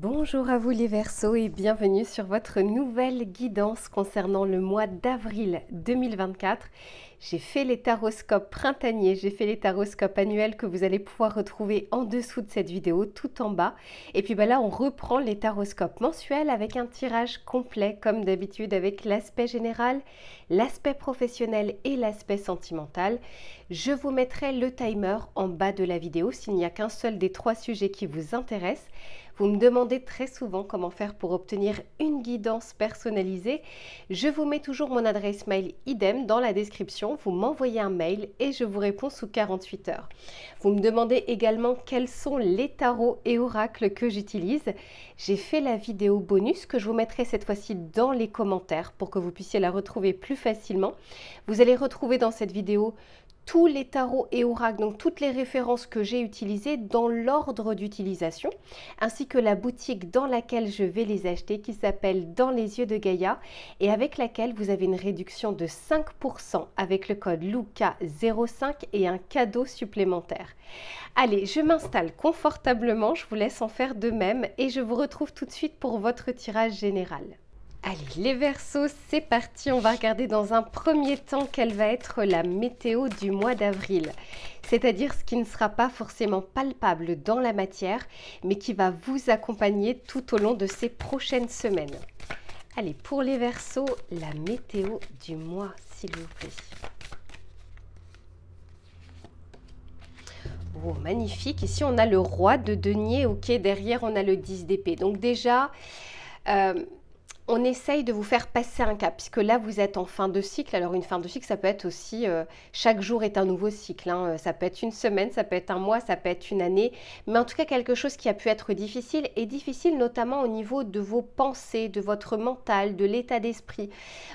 Bonjour à vous les Verseaux et bienvenue sur votre nouvelle guidance concernant le mois d'avril 2024. J'ai fait les taroscopes printaniers, j'ai fait les taroscopes annuels que vous allez pouvoir retrouver en dessous de cette vidéo, tout en bas. Et puis là, on reprend les taroscopes mensuels avec un tirage complet, comme d'habitude, avec l'aspect général, l'aspect professionnel et l'aspect sentimental. Je vous mettrai le timer en bas de la vidéo s'il n'y a qu'un seul des trois sujets qui vous intéressent. Vous me demandez très souvent comment faire pour obtenir une guidance personnalisée. Je vous mets toujours mon adresse mail idem dans la description. Vous m'envoyez un mail et je vous réponds sous 48 heures. Vous me demandez également quels sont les tarots et oracles que j'utilise. J'ai fait la vidéo bonus que je vous mettrai cette fois-ci dans les commentaires pour que vous puissiez la retrouver plus facilement. Vous allez retrouver dans cette vidéo tous les tarots et oracles, donc toutes les références que j'ai utilisées dans l'ordre d'utilisation, ainsi que la boutique dans laquelle je vais les acheter qui s'appelle Dans les yeux de Gaïa et avec laquelle vous avez une réduction de 5% avec le code LUCA05 et un cadeau supplémentaire. Allez, je m'installe confortablement, je vous laisse en faire de même et je vous retrouve tout de suite pour votre tirage général. Allez, les Verseaux, c'est parti. On va regarder dans un premier temps quelle va être la météo du mois d'avril. C'est-à-dire ce qui ne sera pas forcément palpable dans la matière, mais qui va vous accompagner tout au long de ces prochaines semaines. Allez, pour les Verseaux, la météo du mois, s'il vous plaît. Oh, magnifique. Ici, on a le roi de denier. Ok, derrière, on a le 10 d'épée. Donc déjà... on essaye de vous faire passer un cap, puisque là, vous êtes en fin de cycle. Alors, une fin de cycle, ça peut être aussi, chaque jour est un nouveau cycle. Hein. Ça peut être une semaine, ça peut être un mois, ça peut être une année. Mais en tout cas, quelque chose qui a pu être difficile, et difficile notamment au niveau de vos pensées, de votre mental, de l'état d'esprit,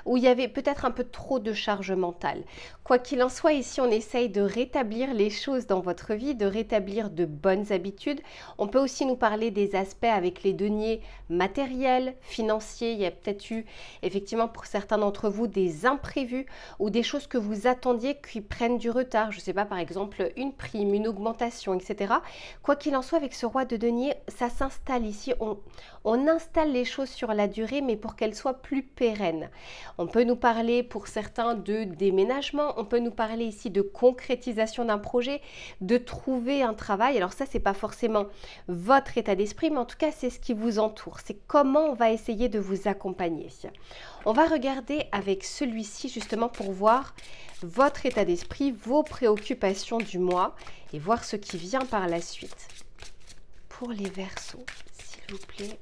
où il y avait peut-être un peu trop de charge mentale. Quoi qu'il en soit, ici, on essaye de rétablir les choses dans votre vie, de rétablir de bonnes habitudes. On peut aussi nous parler des aspects avec les deniers matériels, financiers. Il y a peut-être eu, effectivement, pour certains d'entre vous, des imprévus ou des choses que vous attendiez qui prennent du retard. Je ne sais pas, par exemple, une prime, une augmentation, etc. Quoi qu'il en soit, avec ce roi de denier, ça s'installe ici. On installe les choses sur la durée, mais pour qu'elles soient plus pérennes. On peut nous parler, pour certains, de déménagement. On peut nous parler ici de concrétisation d'un projet, de trouver un travail. Alors ça, c'est pas forcément votre état d'esprit, mais en tout cas, c'est ce qui vous entoure. C'est comment on va essayer de vous accompagner. On va regarder avec celui-ci justement pour voir votre état d'esprit, vos préoccupations du mois et voir ce qui vient par la suite. Pour les Verseaux, s'il vous plaît.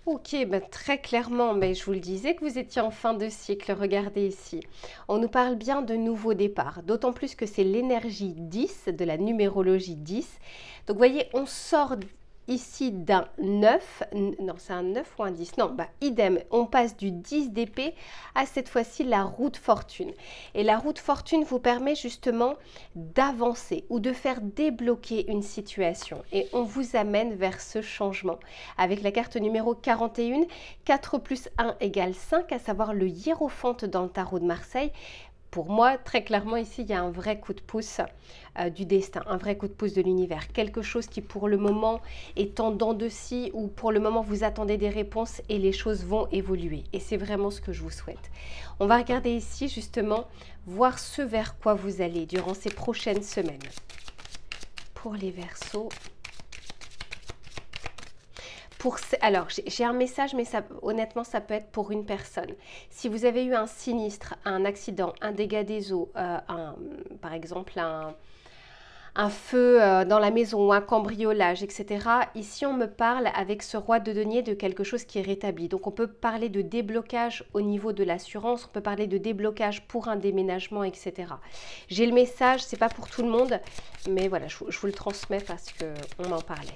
Ok, ben très clairement, mais je vous le disais que vous étiez en fin de cycle, regardez ici. On nous parle bien de nouveaux départs, d'autant plus que c'est l'énergie 10, de la numérologie 10. Donc vous voyez, on sort ici d'un 9, non c'est un 9 ou un 10, non, bah idem, on passe du 10 d'épée à cette fois-ci la roue de fortune. Et la roue de fortune vous permet justement d'avancer ou de faire débloquer une situation. Et on vous amène vers ce changement. Avec la carte numéro 41, 4 plus 1 égale 5, à savoir le hiérophante dans le tarot de Marseille. Pour moi, très clairement, ici, il y a un vrai coup de pouce du destin, un vrai coup de pouce de l'univers. Quelque chose qui, pour le moment, est en dents de scie ou pour le moment, vous attendez des réponses et les choses vont évoluer. Et c'est vraiment ce que je vous souhaite. On va regarder ici, justement, voir ce vers quoi vous allez durant ces prochaines semaines. Pour les Verseaux... Alors, j'ai un message, mais ça, honnêtement, ça peut être pour une personne. Si vous avez eu un sinistre, un accident, un dégât des eaux, par exemple un feu dans la maison ou un cambriolage, etc. Ici, on me parle avec ce roi de denier de quelque chose qui est rétabli. Donc, on peut parler de déblocage au niveau de l'assurance, on peut parler de déblocage pour un déménagement, etc. J'ai le message, c'est pas pour tout le monde, mais voilà, je vous le transmets parce qu'on m'en parlait.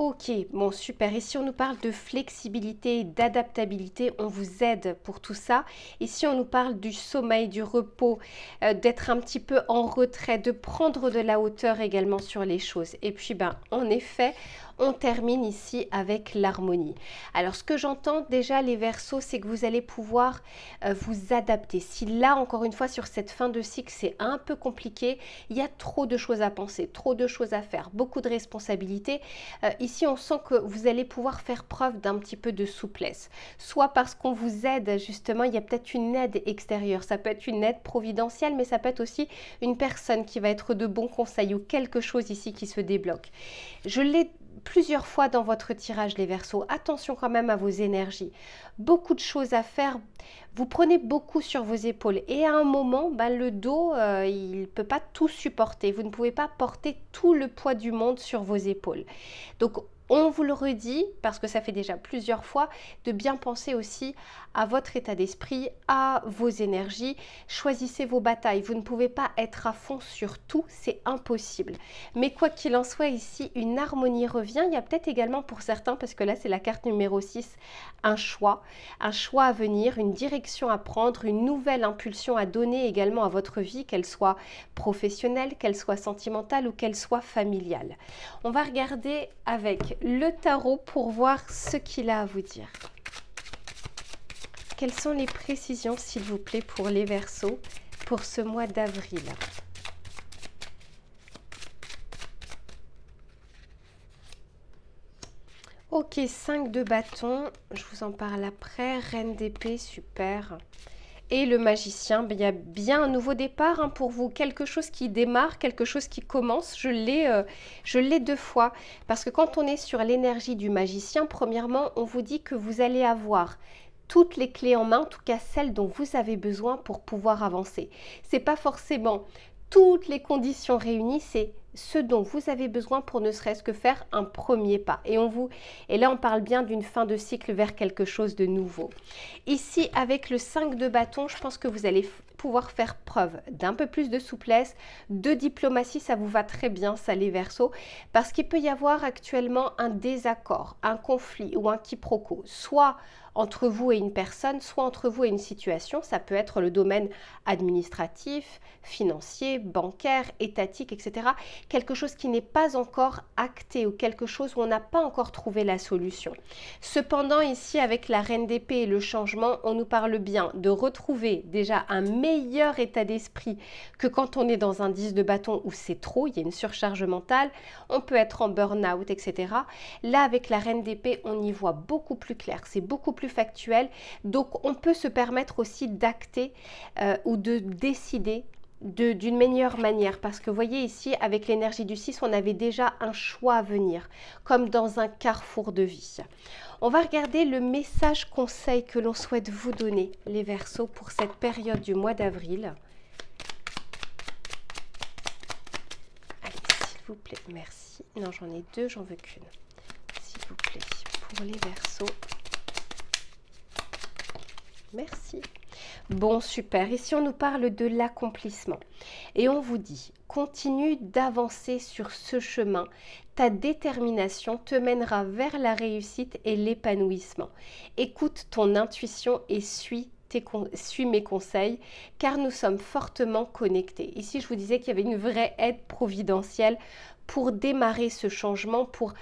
Ok, bon super. Ici on nous parle de flexibilité, d'adaptabilité, on vous aide pour tout ça. Ici on nous parle du sommeil, du repos, d'être un petit peu en retrait, de prendre de la hauteur également sur les choses. Et puis en effet, on termine ici avec l'harmonie. Alors ce que j'entends déjà les Verseaux, c'est que vous allez pouvoir vous adapter. Si là encore une fois sur cette fin de cycle c'est un peu compliqué, il y a trop de choses à penser, trop de choses à faire, beaucoup de responsabilités. Ici on sent que vous allez pouvoir faire preuve d'un petit peu de souplesse, soit parce qu'on vous aide justement, il y a peut-être une aide extérieure, ça peut être une aide providentielle, mais ça peut être aussi une personne qui va être de bons conseils ou quelque chose ici qui se débloque. Je l'ai plusieurs fois dans votre tirage les Verseaux, attention quand même à vos énergies, beaucoup de choses à faire, vous prenez beaucoup sur vos épaules et à un moment le dos il ne peut pas tout supporter, vous ne pouvez pas porter tout le poids du monde sur vos épaules. Donc on vous le redit, parce que ça fait déjà plusieurs fois, de bien penser aussi à votre état d'esprit, à vos énergies. Choisissez vos batailles. Vous ne pouvez pas être à fond sur tout, c'est impossible. Mais quoi qu'il en soit, ici, une harmonie revient. Il y a peut-être également pour certains, parce que là, c'est la carte numéro 6, un choix à venir, une direction à prendre, une nouvelle impulsion à donner également à votre vie, qu'elle soit professionnelle, qu'elle soit sentimentale ou qu'elle soit familiale. On va regarder avec le tarot pour voir ce qu'il a à vous dire. Quelles sont les précisions, s'il vous plaît, pour les Verseaux pour ce mois d'avril? Ok, 5 de bâton, je vous en parle après. Reine d'épée, super. Et le magicien, il y a bien un nouveau départ pour vous, quelque chose qui démarre, quelque chose qui commence. Je l'ai 2 fois, parce que quand on est sur l'énergie du magicien, premièrement, on vous dit que vous allez avoir toutes les clés en main, en tout cas celles dont vous avez besoin pour pouvoir avancer. C'est pas forcément toutes les conditions réunies, c'est ce dont vous avez besoin pour ne serait-ce que faire un premier pas. Et là, on parle bien d'une fin de cycle vers quelque chose de nouveau. Ici, avec le 5 de bâton, je pense que vous allez pouvoir faire preuve d'un peu plus de souplesse, de diplomatie, ça vous va très bien, ça les Verseaux, parce qu'il peut y avoir actuellement un désaccord, un conflit ou un quiproquo, soit entre vous et une personne, soit entre vous et une situation. Ça peut être le domaine administratif, financier, bancaire, étatique, etc. Quelque chose qui n'est pas encore acté ou quelque chose où on n'a pas encore trouvé la solution. Cependant, ici, avec la reine d'épée et le changement, on nous parle bien de retrouver déjà un meilleur état d'esprit que quand on est dans un 10 de bâton où c'est trop, il y a une surcharge mentale, on peut être en burn-out, etc. Là, avec la reine d'épée, on y voit beaucoup plus clair, c'est beaucoup plus factuel, donc on peut se permettre aussi d'acter ou de décider d'une meilleure manière, parce que vous voyez ici avec l'énergie du 6 on avait déjà un choix à venir, comme dans un carrefour de vie. On va regarder le message conseil que l'on souhaite vous donner les Verseaux pour cette période du mois d'avril. Allez, s'il vous plaît, merci. Non, j'en ai 2, j'en veux qu'une. S'il vous plaît, pour les Verseaux. Merci. Bon, super. Ici, on nous parle de l'accomplissement. Et on vous dit, continue d'avancer sur ce chemin. Ta détermination te mènera vers la réussite et l'épanouissement. Écoute ton intuition et suis mes conseils, car nous sommes fortement connectés. Ici, je vous disais qu'il y avait une vraie aide providentielle pour démarrer ce changement, pour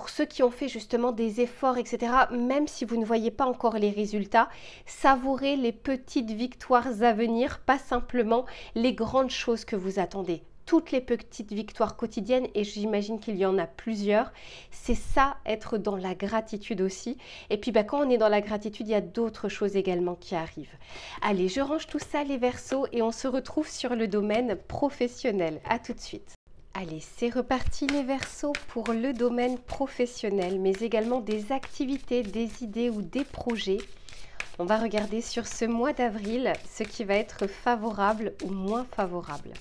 ceux qui ont fait justement des efforts, etc., même si vous ne voyez pas encore les résultats, savourez les petites victoires à venir, pas simplement les grandes choses que vous attendez. Toutes les petites victoires quotidiennes, et j'imagine qu'il y en a plusieurs, c'est ça, être dans la gratitude aussi. Et puis quand on est dans la gratitude, il y a d'autres choses également qui arrivent. Allez, je range tout ça les Verseaux et on se retrouve sur le domaine professionnel. À tout de suite. Allez, c'est reparti les Verseaux pour le domaine professionnel, mais également des activités, des idées ou des projets. On va regarder sur ce mois d'avril ce qui va être favorable ou moins favorable.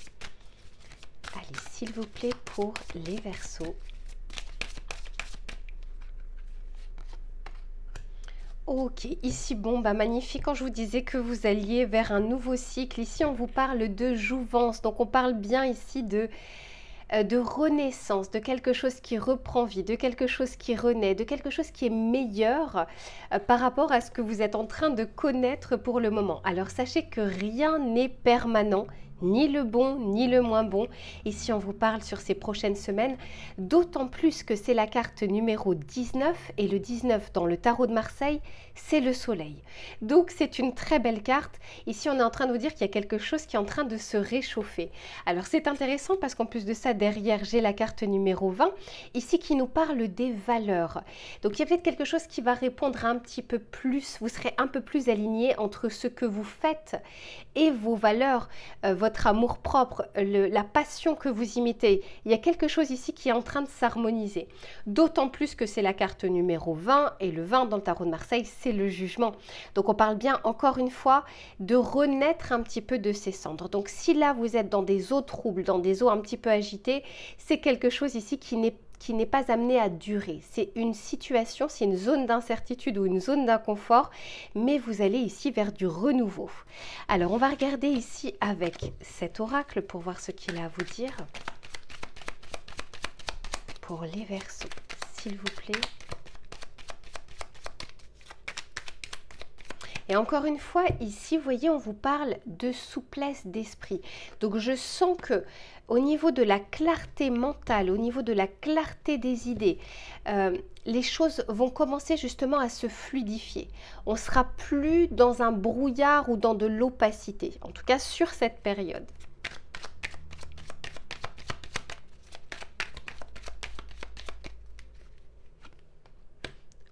Allez, s'il vous plaît, pour les Verseaux. Ok, ici, magnifique. Quand je vous disais que vous alliez vers un nouveau cycle, ici, on vous parle de jouvence. Donc, on parle bien ici de renaissance, de quelque chose qui reprend vie, de quelque chose qui renaît, de quelque chose qui est meilleur par rapport à ce que vous êtes en train de connaître pour le moment. Alors sachez que rien n'est permanent ni le bon, ni le moins bon. Ici, on vous parle sur ces prochaines semaines, d'autant plus que c'est la carte numéro 19 et le 19 dans le tarot de Marseille, c'est le soleil. Donc, c'est une très belle carte. Ici, on est en train de vous dire qu'il y a quelque chose qui est en train de se réchauffer. Alors, c'est intéressant parce qu'en plus de ça, derrière, j'ai la carte numéro 20, ici qui nous parle des valeurs. Donc, il y a peut-être quelque chose qui va répondre un petit peu plus, vous serez un peu plus aligné entre ce que vous faites et vos valeurs, votre amour-propre, la passion que vous imitez. Il y a quelque chose ici qui est en train de s'harmoniser. D'autant plus que c'est la carte numéro 20 et le 20 dans le tarot de Marseille, c'est le jugement. Donc on parle bien encore une fois de renaître un petit peu de ses cendres. Donc si là vous êtes dans des eaux troubles, dans des eaux un petit peu agitées, c'est quelque chose ici qui n'est pas amené à durer. C'est une situation, c'est une zone d'incertitude ou une zone d'inconfort, mais vous allez ici vers du renouveau. Alors, on va regarder ici avec cet oracle pour voir ce qu'il a à vous dire. Pour les Verseaux, s'il vous plaît. Et encore une fois, ici, vous voyez, on vous parle de souplesse d'esprit. Donc, je sens que au niveau de la clarté mentale, au niveau de la clarté des idées, les choses vont commencer justement à se fluidifier. On ne sera plus dans un brouillard ou dans de l'opacité, en tout cas sur cette période.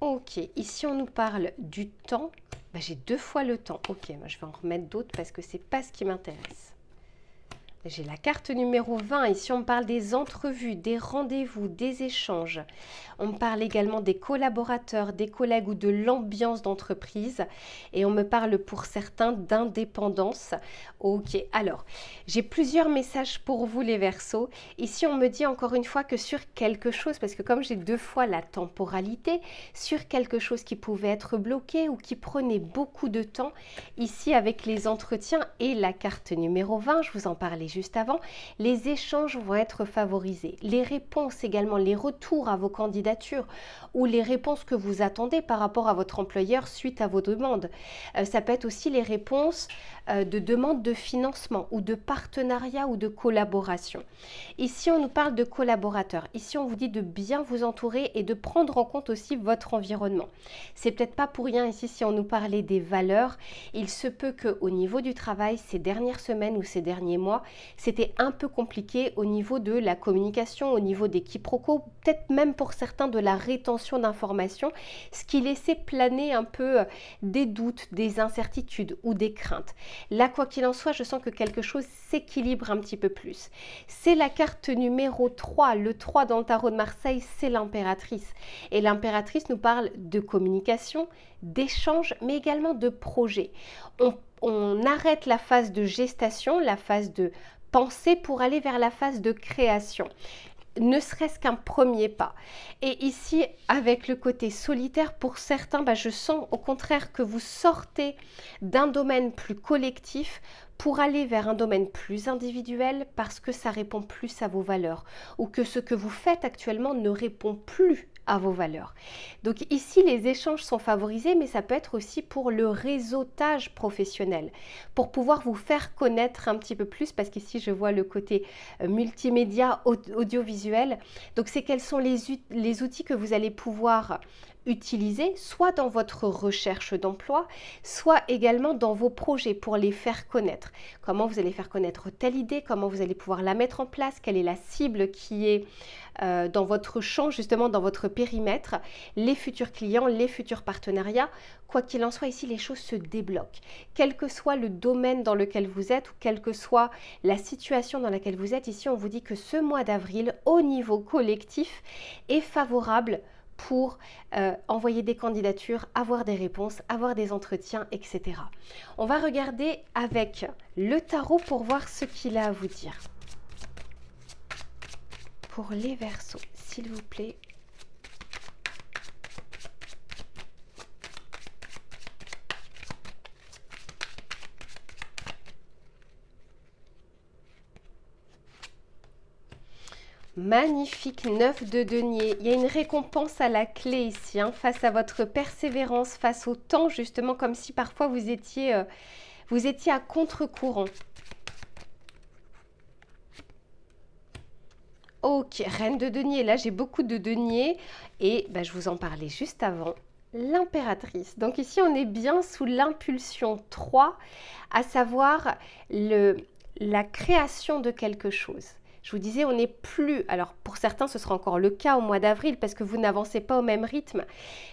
Ok, ici on nous parle du temps. Ben, j'ai 2 fois le temps. Ok, moi je vais en remettre d'autres parce que c'est pas ce qui m'intéresse. J'ai la carte numéro 20. Ici, on me parle des entrevues, des rendez-vous, des échanges. On me parle également des collaborateurs, des collègues ou de l'ambiance d'entreprise. Et on me parle pour certains d'indépendance. Ok, alors, j'ai plusieurs messages pour vous les Verseaux. Ici, on me dit encore une fois que sur quelque chose, parce que comme j'ai 2 fois la temporalité, sur quelque chose qui pouvait être bloqué ou qui prenait beaucoup de temps, ici avec les entretiens et la carte numéro 20, je vous en parlais juste avant, les échanges vont être favorisés. Les réponses également, les retours à vos candidatures ou les réponses que vous attendez par rapport à votre employeur suite à vos demandes. Ça peut être aussi les réponses de demandes de financement ou de partenariat ou de collaboration. Ici, on nous parle de collaborateurs. Ici, on vous dit de bien vous entourer et de prendre en compte aussi votre environnement. C'est peut-être pas pour rien ici si on nous parlait des valeurs. Il se peut qu'au niveau du travail, ces dernières semaines ou ces derniers mois, c'était un peu compliqué au niveau de la communication, au niveau des quiproquos, peut-être même pour certains de la rétention d'informations, ce qui laissait planer un peu des doutes, des incertitudes ou des craintes. Là, quoi qu'il en soit, je sens que quelque chose s'équilibre un petit peu plus. C'est la carte numéro 3. Le 3 dans le tarot de Marseille, c'est l'impératrice. Et l'impératrice nous parle de communication, d'échange, mais également de projet. On arrête la phase de gestation, la phase de pensée pour aller vers la phase de création. Ne serait-ce qu'un premier pas. Et ici, avec le côté solitaire, pour certains, je sens au contraire que vous sortez d'un domaine plus collectif pour aller vers un domaine plus individuel parce que ça répond plus à vos valeurs ou que ce que vous faites actuellement ne répond plus à vos valeurs. Donc ici, les échanges sont favorisés, mais ça peut être aussi pour le réseautage professionnel, pour pouvoir vous faire connaître un petit peu plus, parce qu'ici, je vois le côté multimédia, audiovisuel. Donc, c'est quels sont les outils que vous allez pouvoir utiliser, soit dans votre recherche d'emploi, soit également dans vos projets pour les faire connaître. Comment vous allez faire connaître telle idée, comment vous allez pouvoir la mettre en place, quelle est la cible qui est dans votre champ, justement dans votre périmètre, les futurs clients, les futurs partenariats. Quoi qu'il en soit, ici, les choses se débloquent. Quel que soit le domaine dans lequel vous êtes ou quelle que soit la situation dans laquelle vous êtes, ici, on vous dit que ce mois d'avril, au niveau collectif, est favorable pour envoyer des candidatures, avoir des réponses, avoir des entretiens, etc. On va regarder avec le tarot pour voir ce qu'il a à vous dire. Pour les Verseaux, s'il vous plaît. Magnifique 9 de denier. Il y a une récompense à la clé ici, face à votre persévérance, face au temps, justement, comme si parfois vous étiez à contre-courant. Ok, reine de denier, là j'ai beaucoup de deniers et je vous en parlais juste avant, l'impératrice. Donc ici on est bien sous l'impulsion 3, à savoir la création de quelque chose. Je vous disais, on n'est plus, alors pour certains ce sera encore le cas au mois d'avril parce que vous n'avancez pas au même rythme,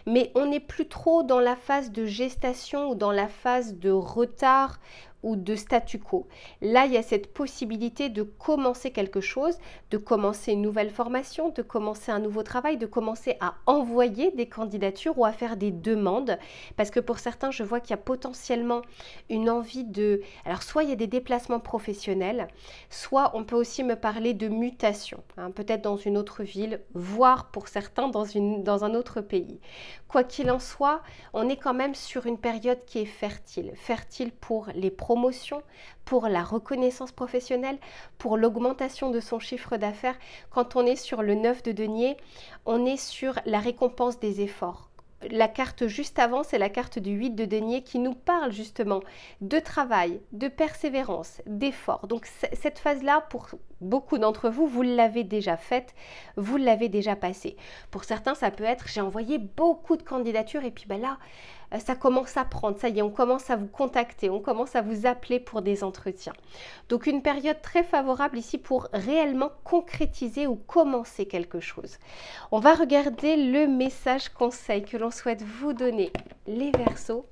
mais on n'est plus trop dans la phase de gestation ou dans la phase de retard ou de statu quo. Là, il y a cette possibilité de commencer quelque chose, de commencer une nouvelle formation, de commencer un nouveau travail, de commencer à envoyer des candidatures ou à faire des demandes. Parce que pour certains, je vois qu'il y a potentiellement une envie de... Alors, soit il y a des déplacements professionnels, soit on peut aussi me parler de mutation, hein, peut-être dans une autre ville, voire pour certains dans un autre pays. Quoi qu'il en soit, on est quand même sur une période qui est fertile. Fertile pour les promotions, pour la reconnaissance professionnelle, pour l'augmentation de son chiffre d'affaires. Quand on est sur le 9 de denier, on est sur la récompense des efforts. La carte juste avant, c'est la carte du 8 de denier qui nous parle justement de travail, de persévérance, d'effort. Donc cette phase-là, pour beaucoup d'entre vous, vous l'avez déjà faite, vous l'avez déjà passée. Pour certains, ça peut être, j'ai envoyé beaucoup de candidatures et puis là, ça commence à prendre, ça y est, on commence à vous contacter, on commence à vous appeler pour des entretiens. Donc une période très favorable ici pour réellement concrétiser ou commencer quelque chose. On va regarder le message conseil que l'on souhaite vous donner. Les Verseaux.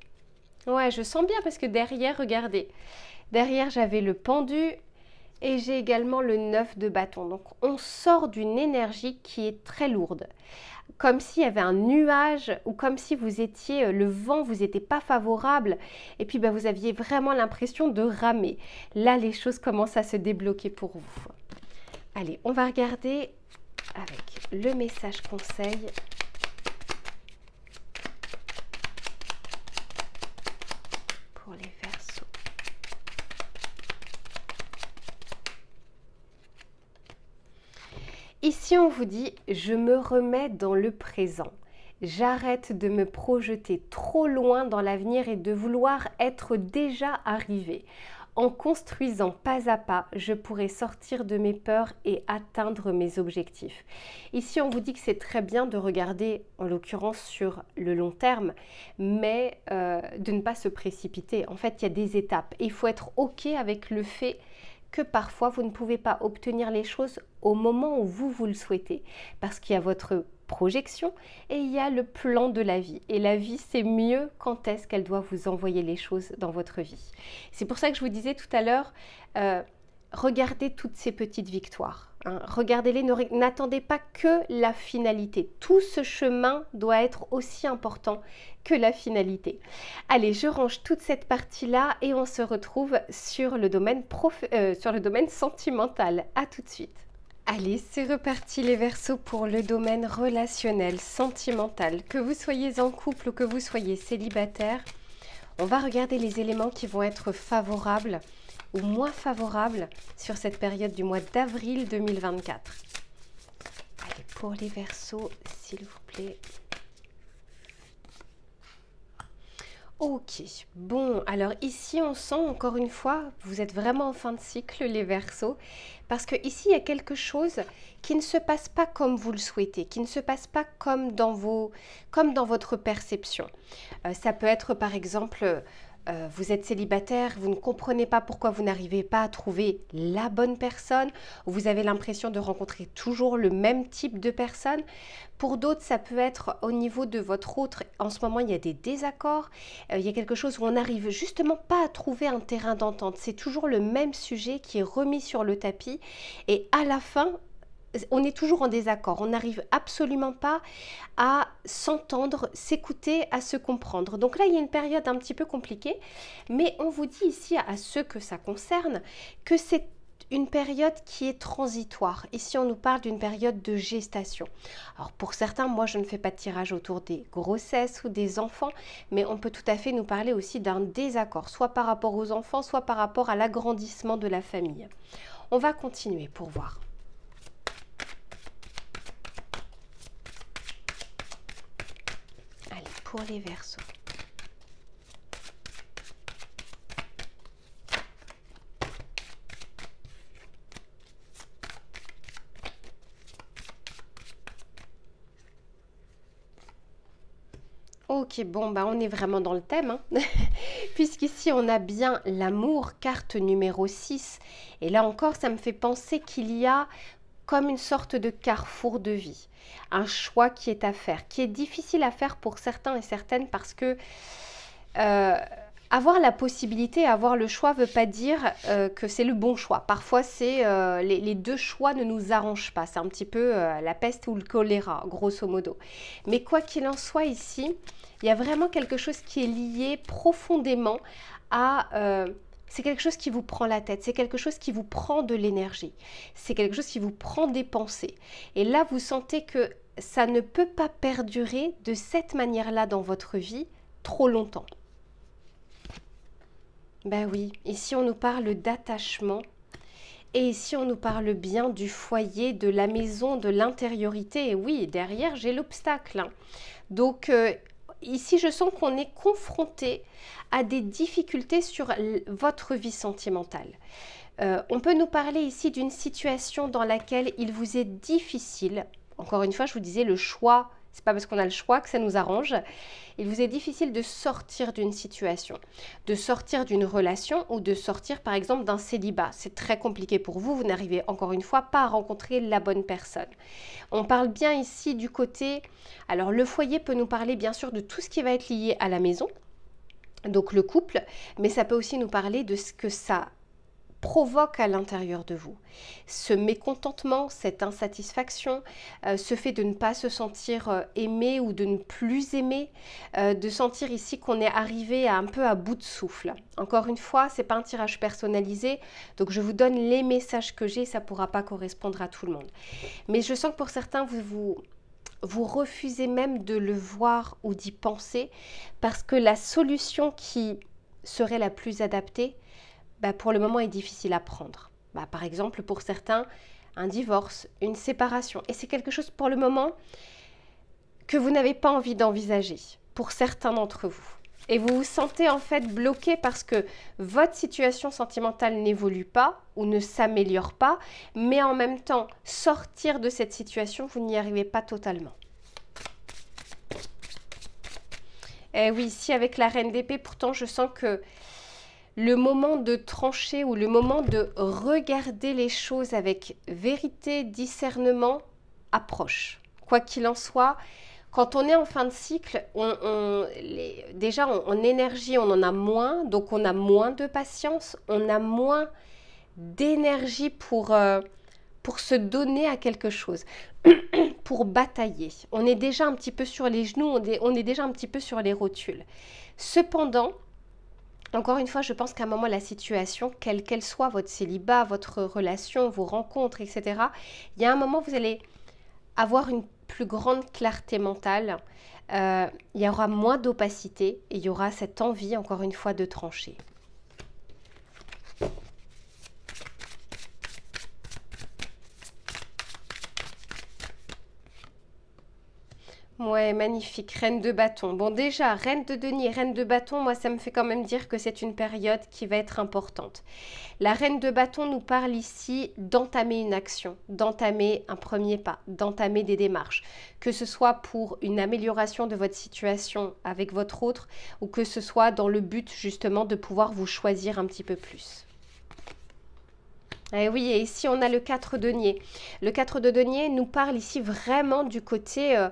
Ouais, je sens bien parce que derrière, regardez, derrière j'avais le pendu et j'ai également le 9 de bâton. Donc on sort d'une énergie qui est très lourde. Comme s'il y avait un nuage ou comme si vous étiez, le vent vous était pas favorable et puis vous aviez vraiment l'impression de ramer. Là, les choses commencent à se débloquer pour vous. Allez, on va regarder avec le message conseil. Pour les Verseaux. Ici, on vous dit, je me remets dans le présent. J'arrête de me projeter trop loin dans l'avenir et de vouloir être déjà arrivé. En construisant pas à pas, je pourrai sortir de mes peurs et atteindre mes objectifs. Ici, on vous dit que c'est très bien de regarder, en l'occurrence sur le long terme, mais de ne pas se précipiter. En fait, il y a des étapes. Et il faut être OK avec le fait que parfois vous ne pouvez pas obtenir les choses au moment où vous le souhaitez, parce qu'il y a votre projection et il y a le plan de la vie. Et la vie, c'est mieux quand est-ce qu'elle doit vous envoyer les choses dans votre vie. C'est pour ça que je vous disais tout à l'heure, regardez toutes ces petites victoires. Hein. Regardez-les, n'attendez pas que la finalité. Tout ce chemin doit être aussi important que la finalité. Allez, je range toute cette partie-là et on se retrouve sur le domaine sentimental. À tout de suite. Allez, c'est reparti les Verseaux pour le domaine relationnel, sentimental. Que vous soyez en couple ou que vous soyez célibataire, on va regarder les éléments qui vont être favorables ou moins favorables sur cette période du mois d'avril 2024. Allez, pour les Verseaux, s'il vous plaît. Ok, bon, alors ici on sent encore une fois, vous êtes vraiment en fin de cycle les Verseaux, parce que ici il y a quelque chose qui ne se passe pas comme vous le souhaitez, qui ne se passe pas comme dans votre perception. Ça peut être par exemple, vous êtes célibataire, vous ne comprenez pas pourquoi vous n'arrivez pas à trouver la bonne personne, vous avez l'impression de rencontrer toujours le même type de personne. Pour d'autres, ça peut être au niveau de votre autre. En ce moment, il y a des désaccords, il y a quelque chose où on n'arrive justement pas à trouver un terrain d'entente. C'est toujours le même sujet qui est remis sur le tapis et à la fin, on est toujours en désaccord, on n'arrive absolument pas à s'entendre, s'écouter, à se comprendre. Donc là, il y a une période un petit peu compliquée, mais on vous dit ici à ceux que ça concerne que c'est une période qui est transitoire. Ici, on nous parle d'une période de gestation. Alors pour certains, moi je ne fais pas de tirage autour des grossesses ou des enfants, mais on peut tout à fait nous parler aussi d'un désaccord, soit par rapport aux enfants, soit par rapport à l'agrandissement de la famille. On va continuer pour voir. Pour les Verseaux. Ok, bon, bah on est vraiment dans le thème, hein. Puisqu'ici on a bien l'amour, carte numéro 6. Et là encore, ça me fait penser qu'il y a comme une sorte de carrefour de vie. Un choix qui est à faire, qui est difficile à faire pour certains et certaines parce que avoir la possibilité, avoir le choix ne veut pas dire que c'est le bon choix. Parfois, les deux choix ne nous arrangent pas. C'est un petit peu la peste ou le choléra, grosso modo. Mais quoi qu'il en soit ici, il y a vraiment quelque chose qui est lié profondément à... c'est quelque chose qui vous prend la tête, c'est quelque chose qui vous prend de l'énergie, c'est quelque chose qui vous prend des pensées. Et là, vous sentez que ça ne peut pas perdurer de cette manière-là dans votre vie trop longtemps. Ben oui, ici on nous parle d'attachement et ici on nous parle bien du foyer, de la maison, de l'intériorité. Et oui, derrière j'ai l'obstacle, hein. Donc ici je sens qu'on est confronté à des difficultés sur votre vie sentimentale. On peut nous parler ici d'une situation dans laquelle il vous est difficile. Encore une fois, je vous disais, le choix, c'est pas parce qu'on a le choix que ça nous arrange. Il vous est difficile de sortir d'une situation, de sortir d'une relation ou de sortir par exemple d'un célibat. C'est très compliqué pour vous, vous n'arrivez encore une fois pas à rencontrer la bonne personne. On parle bien ici du côté... Alors le foyer peut nous parler bien sûr de tout ce qui va être lié à la maison, donc le couple, mais ça peut aussi nous parler de ce que ça provoque à l'intérieur de vous. Ce mécontentement, cette insatisfaction, ce fait de ne pas se sentir aimé ou de ne plus aimer, de sentir ici qu'on est arrivé un peu à bout de souffle. Encore une fois, ce n'est pas un tirage personnalisé, donc je vous donne les messages que j'ai, ça ne pourra pas correspondre à tout le monde. Mais je sens que pour certains, vous refusez même de le voir ou d'y penser parce que la solution qui serait la plus adaptée, pour le moment est difficile à prendre. Par exemple, pour certains, un divorce, une séparation. Et c'est quelque chose pour le moment que vous n'avez pas envie d'envisager, pour certains d'entre vous. Et vous vous sentez en fait bloqué parce que votre situation sentimentale n'évolue pas ou ne s'améliore pas, mais en même temps, sortir de cette situation, vous n'y arrivez pas totalement. Et oui, ici avec la reine d'épée, pourtant je sens que le moment de trancher ou le moment de regarder les choses avec vérité, discernement, approche. Quoi qu'il en soit, quand on est en fin de cycle, déjà en énergie, on en a moins, donc on a moins de patience, on a moins d'énergie pour se donner à quelque chose, pour batailler. On est déjà un petit peu sur les genoux, on est déjà un petit peu sur les rotules. Cependant, encore une fois, je pense qu'à un moment, la situation, quelle qu'elle soit, votre célibat, votre relation, vos rencontres, etc., il y a un moment, vous allez avoir une plus grande clarté mentale, il y aura moins d'opacité et il y aura cette envie, encore une fois, de trancher. Ouais, magnifique, reine de bâton. Bon, déjà, reine de denier, reine de bâton, moi, ça me fait quand même dire que c'est une période qui va être importante. La reine de bâton nous parle ici d'entamer une action, d'entamer un premier pas, d'entamer des démarches. Que ce soit pour une amélioration de votre situation avec votre autre ou que ce soit dans le but, justement, de pouvoir vous choisir un petit peu plus. Et oui, et ici, on a le 4 de denier. Le 4 de denier nous parle ici vraiment du côté...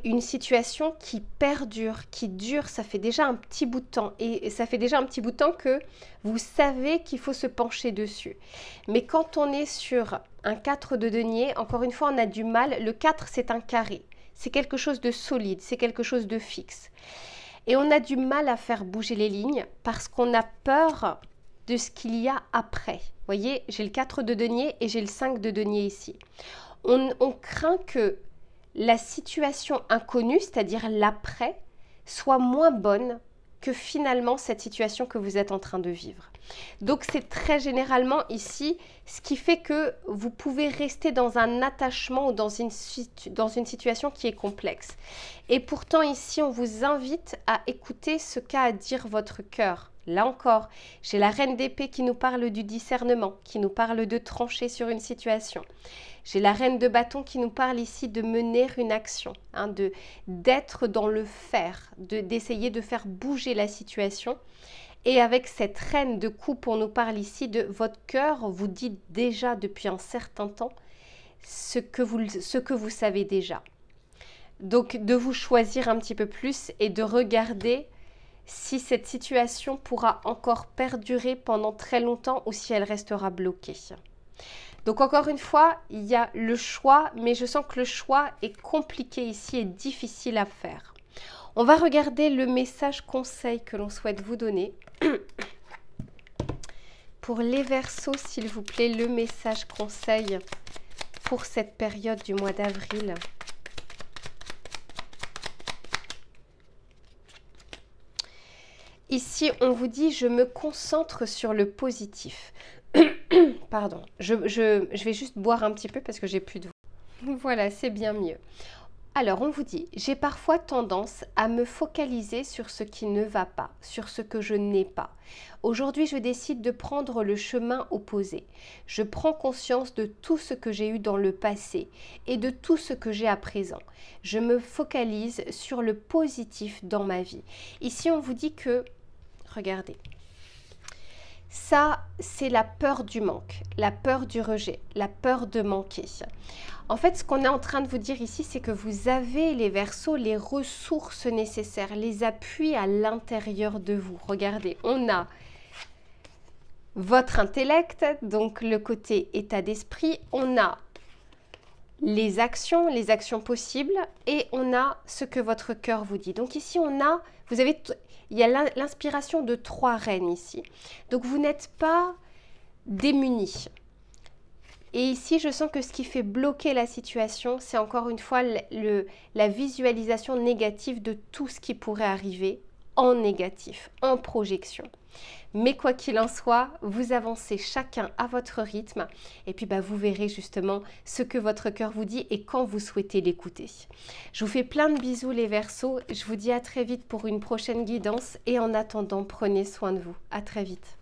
une situation qui perdure, qui dure, ça fait déjà un petit bout de temps. Et ça fait déjà un petit bout de temps que vous savez qu'il faut se pencher dessus. Mais quand on est sur un 4 de denier, encore une fois, on a du mal. Le 4, c'est un carré. C'est quelque chose de solide, c'est quelque chose de fixe. Et on a du mal à faire bouger les lignes parce qu'on a peur de ce qu'il y a après. Vous voyez, j'ai le 4 de denier et j'ai le 5 de denier ici. On craint que la situation inconnue, c'est-à-dire l'après, soit moins bonne que finalement cette situation que vous êtes en train de vivre. Donc c'est très généralement ici ce qui fait que vous pouvez rester dans un attachement ou dans une situation qui est complexe. Et pourtant ici on vous invite à écouter ce qu'a à dire votre cœur Là encore, j'ai la reine d'épée qui nous parle du discernement, qui nous parle de trancher sur une situation. J'ai la reine de bâton qui nous parle ici de mener une action, hein, d'être dans le faire, d'essayer de faire bouger la situation. Et avec cette reine de coupe, on nous parle ici de votre cœur vous dit déjà depuis un certain temps ce que vous savez déjà. Donc de vous choisir un petit peu plus et de regarder si cette situation pourra encore perdurer pendant très longtemps ou si elle restera bloquée. Donc encore une fois, il y a le choix, mais je sens que le choix est compliqué ici et difficile à faire. On va regarder le message conseil que l'on souhaite vous donner. Pour les Verseaux, s'il vous plaît, le message conseil pour cette période du mois d'avril. Ici, on vous dit, je me concentre sur le positif. Pardon, je vais juste boire un petit peu parce que j'ai plus de voix. Voilà, c'est bien mieux. Alors, on vous dit, j'ai parfois tendance à me focaliser sur ce qui ne va pas, sur ce que je n'ai pas. Aujourd'hui, je décide de prendre le chemin opposé. Je prends conscience de tout ce que j'ai eu dans le passé et de tout ce que j'ai à présent. Je me focalise sur le positif dans ma vie. Ici, on vous dit que, regardez, ça, c'est la peur du manque, la peur du rejet, la peur de manquer. En fait, ce qu'on est en train de vous dire ici, c'est que vous avez, les Verseaux, les ressources nécessaires, les appuis à l'intérieur de vous. Regardez, on a votre intellect, donc le côté état d'esprit, on a les actions possibles et on a ce que votre cœur vous dit. Donc ici, il y a l'inspiration de 3 reines ici. Donc vous n'êtes pas démunis. Et ici, je sens que ce qui fait bloquer la situation, c'est encore une fois la visualisation négative de tout ce qui pourrait arriver en négatif, en projection. Mais quoi qu'il en soit, vous avancez chacun à votre rythme et puis vous verrez justement ce que votre cœur vous dit et quand vous souhaitez l'écouter. Je vous fais plein de bisous les Verseaux, je vous dis à très vite pour une prochaine guidance et en attendant, prenez soin de vous. À très vite.